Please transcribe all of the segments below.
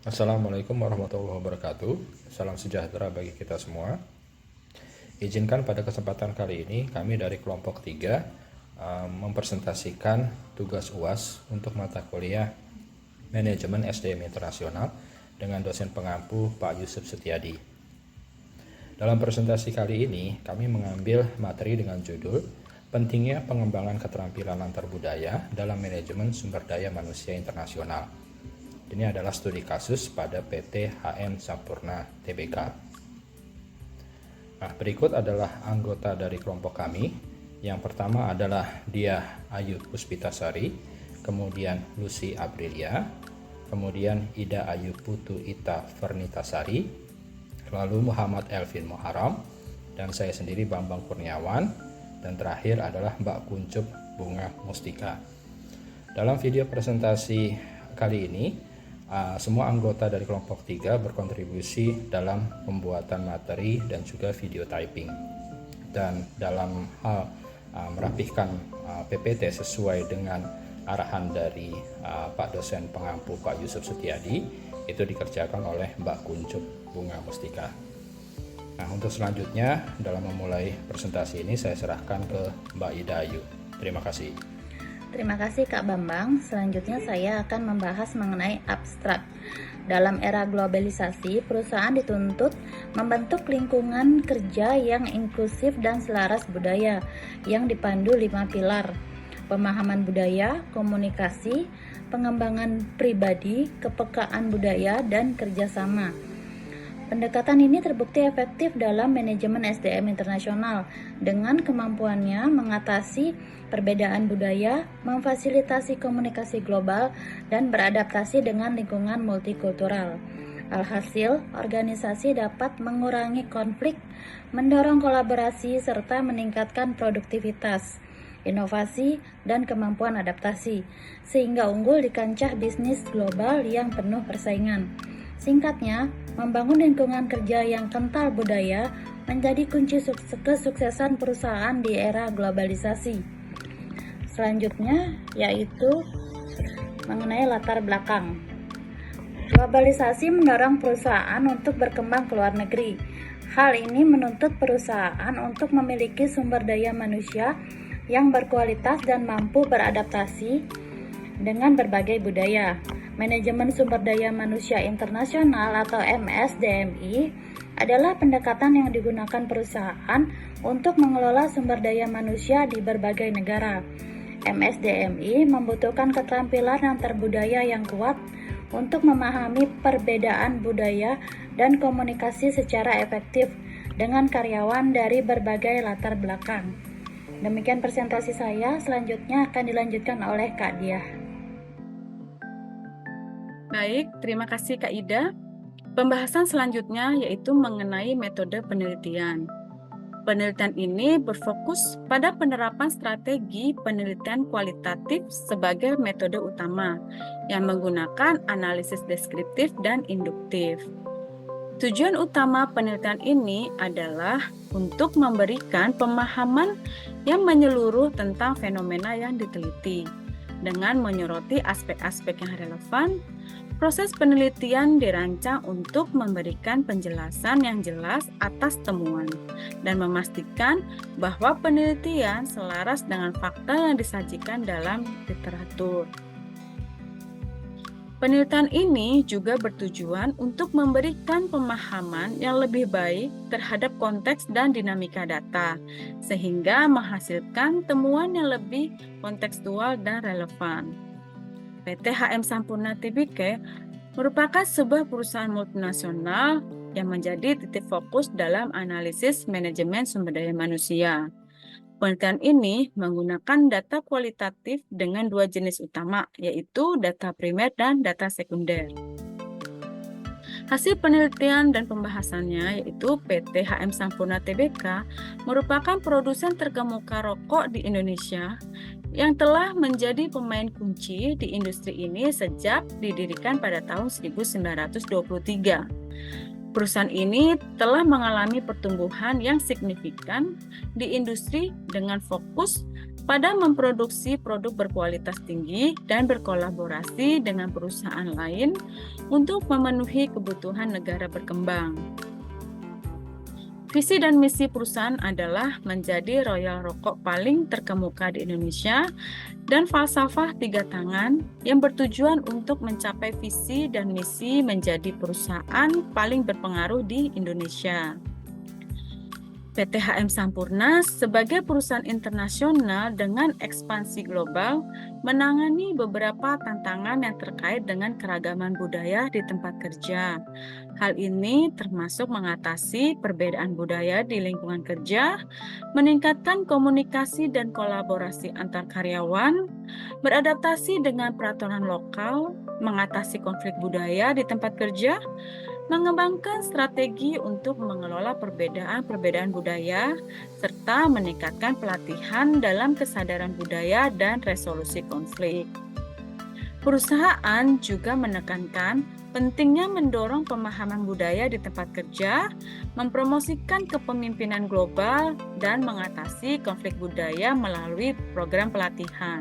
Assalamualaikum warahmatullahi wabarakatuh. Salam sejahtera bagi kita semua. Izinkan pada kesempatan kali ini kami dari kelompok 3 mempresentasikan tugas UAS untuk mata kuliah Manajemen SDM Internasional dengan dosen pengampu Pak Yusuf Setiadi. Dalam presentasi kali ini kami mengambil materi dengan judul Pentingnya Pengembangan Keterampilan Antarbudaya dalam Manajemen Sumber Daya Manusia Internasional. Ini adalah studi kasus pada PT HM Sampurna Tbk. Nah, berikut adalah anggota dari kelompok kami. Yang pertama adalah Diah Ayu Puspitasari, kemudian Lucy Aprilia, kemudian Ida Ayu Putu Ita Fernitasari, lalu Muhammad Elvin Muharam, dan saya sendiri Bambang Kurniawan, dan terakhir adalah Mbak Kuncup Bunga Mustika. Dalam video presentasi kali ini, semua anggota dari kelompok 3 berkontribusi dalam pembuatan materi dan juga video typing. Dan dalam hal merapihkan PPT sesuai dengan arahan dari Pak dosen pengampu Pak Yusuf Setiadi, itu dikerjakan oleh Mbak Kuncup Bunga Mustika. Nah, untuk selanjutnya dalam memulai presentasi ini saya serahkan ke Mbak Ida Ayu. Terima kasih. Terima kasih Kak Bambang. Selanjutnya saya akan membahas mengenai abstrak. Dalam era globalisasi, perusahaan dituntut membentuk lingkungan kerja yang inklusif dan selaras budaya yang dipandu 5 pilar: pemahaman budaya, komunikasi, pengembangan pribadi, kepekaan budaya, dan kerjasama. Pendekatan ini terbukti efektif dalam manajemen SDM internasional dengan kemampuannya mengatasi perbedaan budaya, memfasilitasi komunikasi global, dan beradaptasi dengan lingkungan multikultural. Alhasil, organisasi dapat mengurangi konflik, mendorong kolaborasi, serta meningkatkan produktivitas, inovasi, dan kemampuan adaptasi, sehingga unggul di kancah bisnis global yang penuh persaingan. Singkatnya, membangun lingkungan kerja yang kental budaya menjadi kunci kesuksesan perusahaan di era globalisasi. Selanjutnya yaitu mengenai latar belakang. Globalisasi mendorong perusahaan untuk berkembang ke luar negeri. Hal ini menuntut perusahaan untuk memiliki sumber daya manusia yang berkualitas dan mampu beradaptasi dengan berbagai budaya. Manajemen Sumber Daya Manusia Internasional atau MSDMI adalah pendekatan yang digunakan perusahaan untuk mengelola sumber daya manusia di berbagai negara. MSDMI membutuhkan keterampilan antarbudaya yang kuat untuk memahami perbedaan budaya dan komunikasi secara efektif dengan karyawan dari berbagai latar belakang. Demikian presentasi saya, selanjutnya akan dilanjutkan oleh Kak Diah. Baik, terima kasih Kak Ida. Pembahasan selanjutnya yaitu mengenai metode penelitian. Penelitian ini berfokus pada penerapan strategi penelitian kualitatif sebagai metode utama yang menggunakan analisis deskriptif dan induktif. Tujuan utama penelitian ini adalah untuk memberikan pemahaman yang menyeluruh tentang fenomena yang diteliti dengan menyoroti aspek-aspek yang relevan. Proses penelitian dirancang untuk memberikan penjelasan yang jelas atas temuan dan memastikan bahwa penelitian selaras dengan fakta yang disajikan dalam literatur. Penelitian ini juga bertujuan untuk memberikan pemahaman yang lebih baik terhadap konteks dan dinamika data, sehingga menghasilkan temuan yang lebih kontekstual dan relevan. PT HM Sampurna Tbk merupakan sebuah perusahaan multinasional yang menjadi titik fokus dalam analisis manajemen sumber daya manusia. Penelitian ini menggunakan data kualitatif dengan 2 jenis utama, yaitu data primer dan data sekunder. Hasil penelitian dan pembahasannya yaitu PT HM Sampurna Tbk merupakan produsen terkemuka rokok di Indonesia yang telah menjadi pemain kunci di industri ini sejak didirikan pada tahun 1923. Perusahaan ini telah mengalami pertumbuhan yang signifikan di industri dengan fokus pada memproduksi produk berkualitas tinggi dan berkolaborasi dengan perusahaan lain untuk memenuhi kebutuhan negara berkembang. Visi dan misi perusahaan adalah menjadi royal rokok paling terkemuka di Indonesia dan falsafah 3 tangan yang bertujuan untuk mencapai visi dan misi menjadi perusahaan paling berpengaruh di Indonesia. PT HM Sampurna sebagai perusahaan internasional dengan ekspansi global menangani beberapa tantangan yang terkait dengan keragaman budaya di tempat kerja. Hal ini termasuk mengatasi perbedaan budaya di lingkungan kerja, meningkatkan komunikasi dan kolaborasi antar karyawan, beradaptasi dengan peraturan lokal, mengatasi konflik budaya di tempat kerja, mengembangkan strategi untuk mengelola perbedaan-perbedaan budaya, serta meningkatkan pelatihan dalam kesadaran budaya dan resolusi konflik. Perusahaan juga menekankan pentingnya mendorong pemahaman budaya di tempat kerja, mempromosikan kepemimpinan global, dan mengatasi konflik budaya melalui program pelatihan.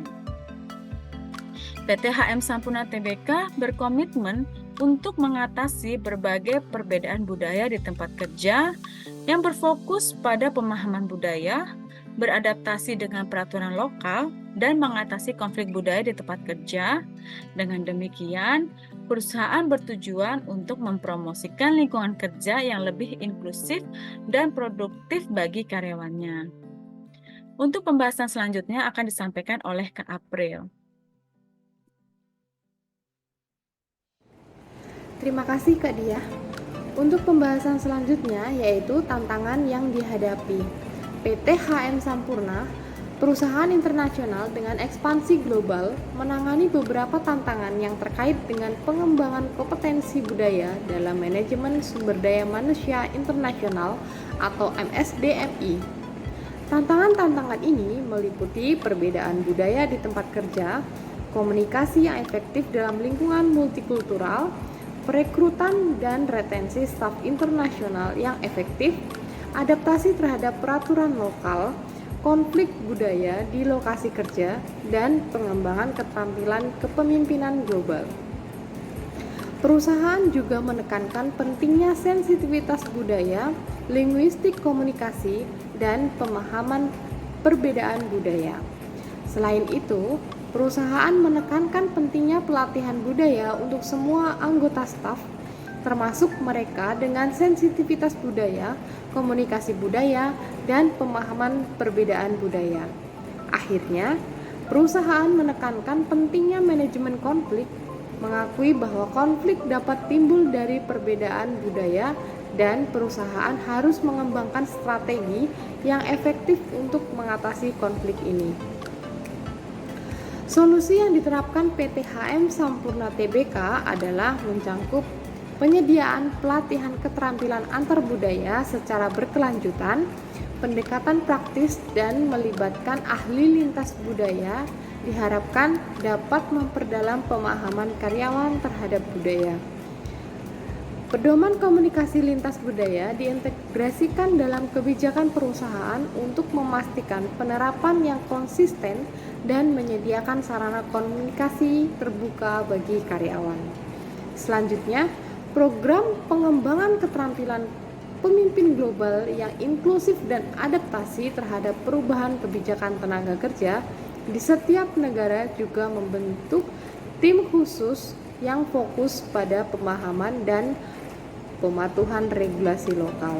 PT HM Sampurna Tbk berkomitmen untuk mengatasi berbagai perbedaan budaya di tempat kerja yang berfokus pada pemahaman budaya, beradaptasi dengan peraturan lokal, dan mengatasi konflik budaya di tempat kerja. Dengan demikian, perusahaan bertujuan untuk mempromosikan lingkungan kerja yang lebih inklusif dan produktif bagi karyawannya. Untuk pembahasan selanjutnya akan disampaikan oleh Kak April. Terima kasih Kak Diah. Untuk pembahasan selanjutnya yaitu tantangan yang dihadapi. PT HM Sampurna, perusahaan internasional dengan ekspansi global, menangani beberapa tantangan yang terkait dengan pengembangan kompetensi budaya dalam manajemen sumber daya manusia internasional atau MSDMI. Tantangan-tantangan ini meliputi perbedaan budaya di tempat kerja, komunikasi yang efektif dalam lingkungan multikultural, perekrutan dan retensi staf internasional yang efektif, adaptasi terhadap peraturan lokal, konflik budaya di lokasi kerja, dan pengembangan keterampilan kepemimpinan global. Perusahaan juga menekankan pentingnya sensitivitas budaya, linguistik komunikasi, dan pemahaman perbedaan budaya. Selain itu, perusahaan menekankan pentingnya pelatihan budaya untuk semua anggota staf, termasuk mereka dengan sensitivitas budaya, komunikasi budaya, dan pemahaman perbedaan budaya. Akhirnya, perusahaan menekankan pentingnya manajemen konflik, mengakui bahwa konflik dapat timbul dari perbedaan budaya dan perusahaan harus mengembangkan strategi yang efektif untuk mengatasi konflik ini. Solusi yang diterapkan PT HM Sampurna Tbk adalah mencangkup penyediaan pelatihan keterampilan antar budaya secara berkelanjutan, pendekatan praktis, dan melibatkan ahli lintas budaya diharapkan dapat memperdalam pemahaman karyawan terhadap budaya. Pedoman komunikasi lintas budaya diintegrasikan dalam kebijakan perusahaan untuk memastikan penerapan yang konsisten dan menyediakan sarana komunikasi terbuka bagi karyawan. Selanjutnya, program pengembangan keterampilan pemimpin global yang inklusif dan adaptasi terhadap perubahan kebijakan tenaga kerja di setiap negara juga membentuk tim khusus yang fokus pada pemahaman dan pematuhan regulasi lokal.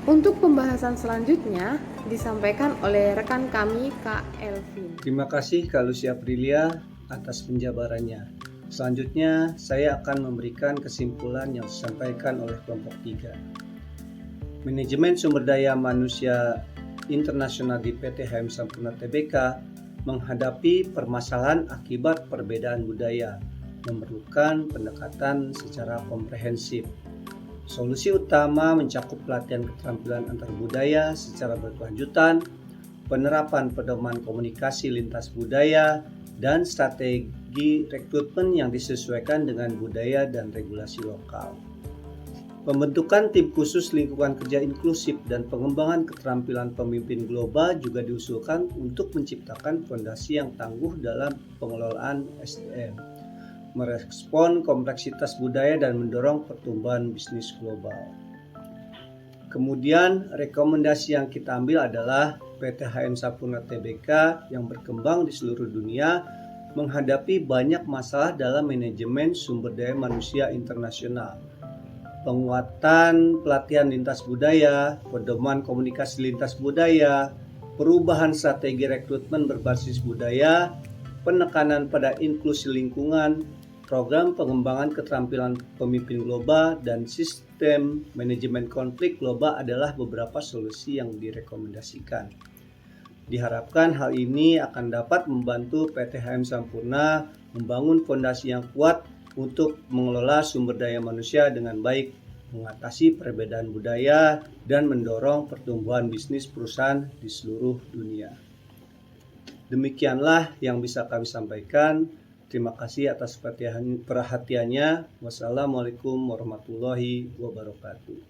Untuk pembahasan selanjutnya disampaikan oleh rekan kami Kak Elvin. Terima kasih Kak Lucy Aprilia atas penjabarannya. Selanjutnya saya akan memberikan kesimpulan yang disampaikan oleh kelompok 3. Manajemen sumber daya manusia internasional di PT HM Sampurna Tbk menghadapi permasalahan akibat perbedaan budaya, memerlukan pendekatan secara komprehensif. Solusi utama mencakup pelatihan keterampilan antar budaya secara berkelanjutan, penerapan pedoman komunikasi lintas budaya, dan strategi rekrutmen yang disesuaikan dengan budaya dan regulasi lokal. Pembentukan tim khusus lingkungan kerja inklusif dan pengembangan keterampilan pemimpin global juga diusulkan untuk menciptakan fondasi yang tangguh dalam pengelolaan SDM, merespon kompleksitas budaya dan mendorong pertumbuhan bisnis global. Kemudian rekomendasi yang kita ambil adalah PT HM Sampurna Tbk yang berkembang di seluruh dunia menghadapi banyak masalah dalam manajemen sumber daya manusia internasional. Penguatan pelatihan lintas budaya, pedoman komunikasi lintas budaya, perubahan strategi rekrutmen berbasis budaya, penekanan pada inklusi lingkungan, program pengembangan keterampilan pemimpin global, dan sistem manajemen konflik global adalah beberapa solusi yang direkomendasikan. Diharapkan hal ini akan dapat membantu PT HM Sampurna membangun fondasi yang kuat untuk mengelola sumber daya manusia dengan baik, mengatasi perbedaan budaya, dan mendorong pertumbuhan bisnis perusahaan di seluruh dunia. Demikianlah yang bisa kami sampaikan. Terima kasih atas perhatiannya. Wassalamualaikum warahmatullahi wabarakatuh.